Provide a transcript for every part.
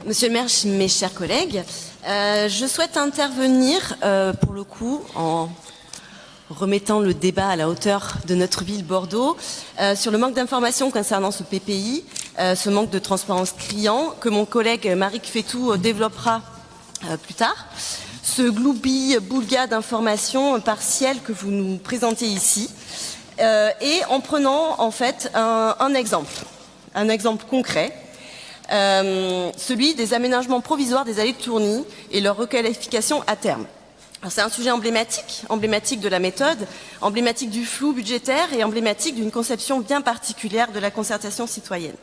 Monsieur le maire, mes chers collègues, je souhaite intervenir pour le coup en remettant le débat à la hauteur de notre ville Bordeaux sur le manque d'informations concernant ce PPI, ce manque de transparence criant que mon collègue Maric Fétou développera plus tard, ce gloubi-boulga d'informations partielles que vous nous présentez ici, et en prenant en fait un exemple concret, celui des aménagements provisoires des allées de Tourny et leur requalification à terme. C'est un sujet emblématique de la méthode, emblématique du flou budgétaire et emblématique d'une conception bien particulière de la concertation citoyenne.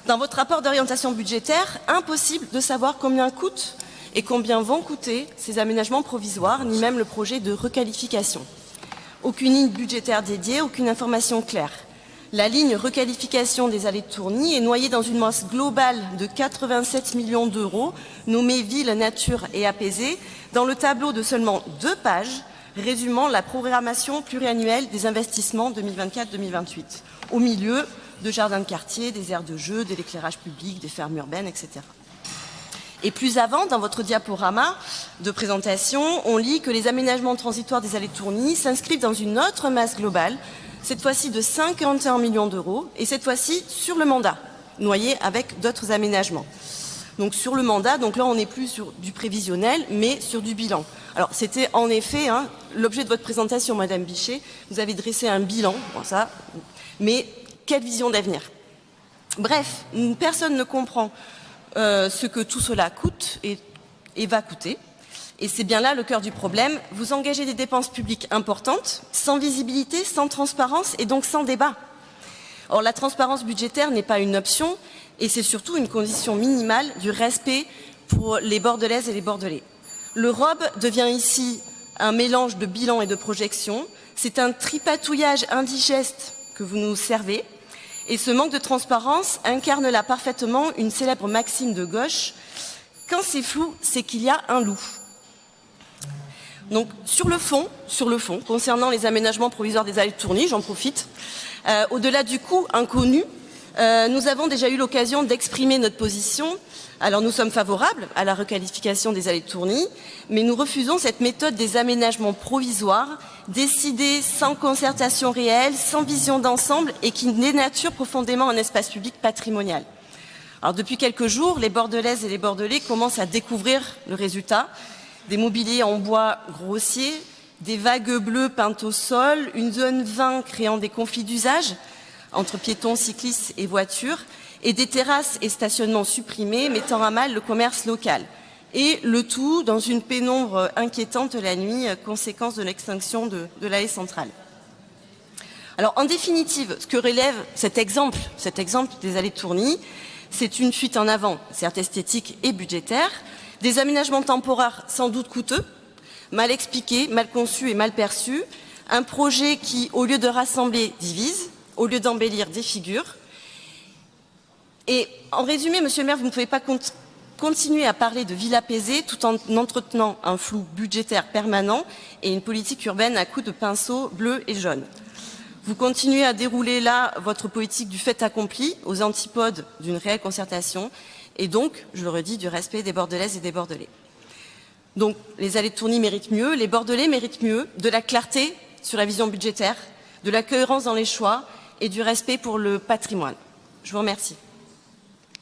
Dans votre rapport d'orientation budgétaire, impossible de savoir combien coûtent et combien vont coûter ces aménagements provisoires, ni même le projet de requalification. Aucune ligne budgétaire dédiée, aucune information claire. La ligne requalification des allées de Tourny est noyée dans une masse globale de 87 millions d'euros, nommée Ville, Nature et Apaisée, dans le tableau de seulement 2 pages, résumant la programmation pluriannuelle des investissements 2024-2028, au milieu de jardins de quartier, des aires de jeux, de l'éclairage public, des fermes urbaines, etc. Et plus avant, dans votre diaporama de présentation, on lit que les aménagements transitoires des allées de Tourny s'inscrivent dans une autre masse globale, cette fois-ci de 51 millions d'euros, et cette fois-ci sur le mandat, noyé avec d'autres aménagements. Donc sur le mandat, donc là on n'est plus sur du prévisionnel, mais sur du bilan. Alors c'était en effet l'objet de votre présentation, Madame Bichet, vous avez dressé un bilan, bon, ça, mais quelle vision d'avenir? Bref, personne ne comprend ce que tout cela coûte et va coûter. Et c'est bien là le cœur du problème. Vous engagez des dépenses publiques importantes, sans visibilité, sans transparence et donc sans débat. Or, la transparence budgétaire n'est pas une option et c'est surtout une condition minimale du respect pour les Bordelaises et les Bordelais. Le ROB devient ici un mélange de bilan et de projection. C'est un tripatouillage indigeste que vous nous servez. Et ce manque de transparence incarne là parfaitement une célèbre maxime de gauche. Quand c'est flou, c'est qu'il y a un loup. Donc sur le fond, concernant les aménagements provisoires des allées de Tourny, j'en profite, au-delà du coût inconnu, nous avons déjà eu l'occasion d'exprimer notre position. Alors nous sommes favorables à la requalification des allées de Tourny, mais nous refusons cette méthode des aménagements provisoires, décidés sans concertation réelle, sans vision d'ensemble et qui dénature profondément un espace public patrimonial. Alors depuis quelques jours, les Bordelaises et les Bordelais commencent à découvrir le résultat. Des mobiliers en bois grossier, des vagues bleues peintes au sol, une zone 20 créant des conflits d'usage entre piétons, cyclistes et voitures, et des terrasses et stationnements supprimés mettant à mal le commerce local. Et le tout dans une pénombre inquiétante la nuit, conséquence de l'extinction de l'allée centrale. Alors en définitive, ce que relève cet exemple des allées de Tourny, c'est une fuite en avant, certes esthétique et budgétaire, des aménagements temporaires sans doute coûteux, mal expliqués, mal conçus et mal perçus, un projet qui, au lieu de rassembler, divise, au lieu d'embellir, défigure. Et en résumé, monsieur le maire, vous ne pouvez pas continuer à parler de ville apaisée tout en entretenant un flou budgétaire permanent et une politique urbaine à coups de pinceau bleu et jaune. Vous continuez à dérouler là votre politique du fait accompli, aux antipodes d'une réelle concertation, et donc, je le redis, du respect des Bordelaises et des Bordelais. Donc, les allées de Tourny méritent mieux, les Bordelais méritent mieux, de la clarté sur la vision budgétaire, de la cohérence dans les choix et du respect pour le patrimoine. Je vous remercie.